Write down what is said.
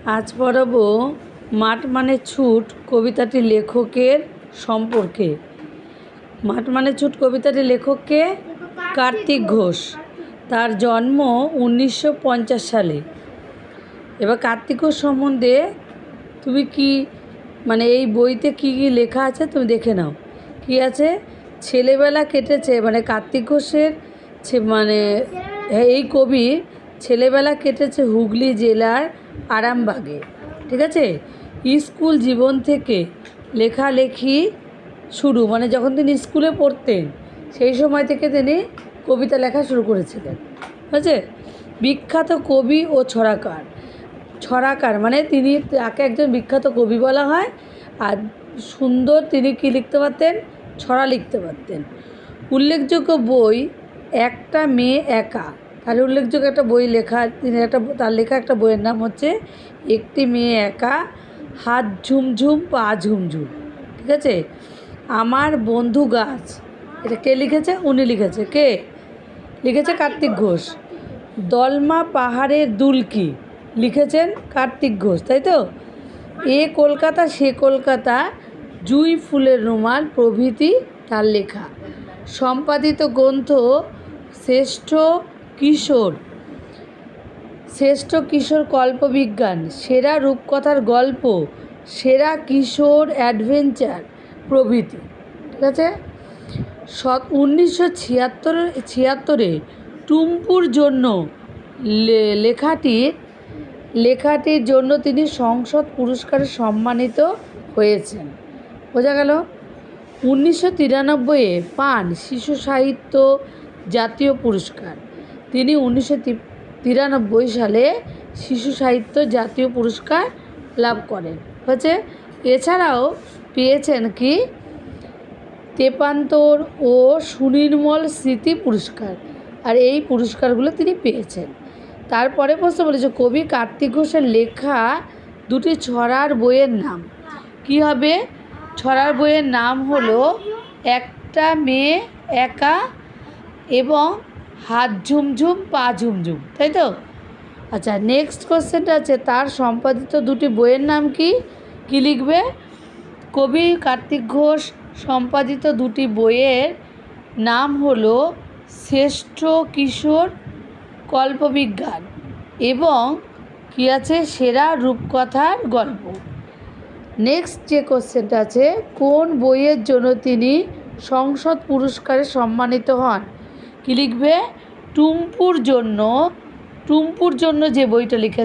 আজ পড়াবো মাঠ মানে ছুট কবিতাটির লেখকের সম্পর্কে। মাঠ মানে ছুট কবিতাটির লেখককে কার্তিক ঘোষ। তার জন্ম 1950 সালে। এবার কার্তিক ঘোষ সম্বন্ধে তুমি কি মানে এই বইতে কি কি লেখা আছে তুমি দেখে নাও। কি আছে? ছেলেবেলা কেটেছে মানে কার্তিক ঘোষের মানে এই কবির ছেলেবেলা কেটেছে হুগলি জেলার আরামবাগে। ঠিক আছে? স্কুল জীবন থেকে লেখালেখি শুরু, মানে যখন তিনি স্কুলে পড়তেন সেই সময় থেকে তিনি কবিতা লেখা শুরু করেছিলেন। ঠিক আছে? বিখ্যাত কবি ও ছড়াকার মানে তাকে একজন বিখ্যাত কবি বলা হয়। আর সুন্দর তিনি কি লিখতে পারতেন? ছড়া লিখতে পারতেন। উল্লেখযোগ্য বই একটা মেয়ে একা। তার উল্লেখযোগ্য একটা বই লেখা, তার লেখা একটা বইয়ের নাম হচ্ছে একটি মেয়ে একা, হাত ঝুমঝুম পা ঝুমঝুম। ঠিক আছে? আমার বন্ধু গাছ, এটা কে লিখেছে? উনি লিখেছে। কে লিখেছে? কার্তিক ঘোষ। দলমা পাহাড়ের দুলকি লিখেছেন কার্তিক ঘোষ, তাই তো? এ কলকাতা সে কলকাতা, জুঁই ফুলের রুমাল প্রভৃতি তার লেখা। সম্পাদিত গ্রন্থ শ্রেষ্ঠ কিশোর কল্পবিজ্ঞান, সেরা রূপকথার গল্প, সেরা কিশোর অ্যাডভেঞ্চার প্রভৃতি। ঠিক আছে? 1976 টুম্পুর জন্য লেখাটির জন্য তিনি সংসদ পুরস্কারে সম্মানিত হয়েছেন। বোঝা গেল? 1993 পান শিশু সাহিত্য জাতীয় পুরস্কার। তিনি 1993 সালে শিশু সাহিত্য জাতীয় পুরস্কার লাভ করেন। হচ্ছে এছাড়াও পেয়েছেন কি তেপান্তর ও সুনির্মল স্মৃতি পুরস্কার। আর এই পুরস্কারগুলো তিনি পেয়েছেন। তারপরে প্রশ্ন বলেছে কবি কার্তিক ঘোষের লেখা দুটি ছড়ার বইয়ের নাম কি হবে? ছড়ার বইয়ের নাম হলো একটা মেয়ে একা এবং হাত ঝুমঝুম পা ঝুমঝুম, তাই তো? আচ্ছা, নেক্সট কোশ্চেনটা আছে তার সম্পাদিত দুটি বইয়ের নাম কি? কি লিখবে? কবি কার্তিক ঘোষ সম্পাদিত দুটি বইয়ের নাম হলো শ্রেষ্ঠ কিশোর কল্পবিজ্ঞান এবং কি আছে? সেরা রূপকথার গল্প। নেক্সট যে কোশ্চেনটা আছে কোন বইয়ের জন্য তিনি সংসদ পুরস্কারে সম্মানিত হন? কি লিখবে? টুম্পুর জন্য যে বইটা লিখেছে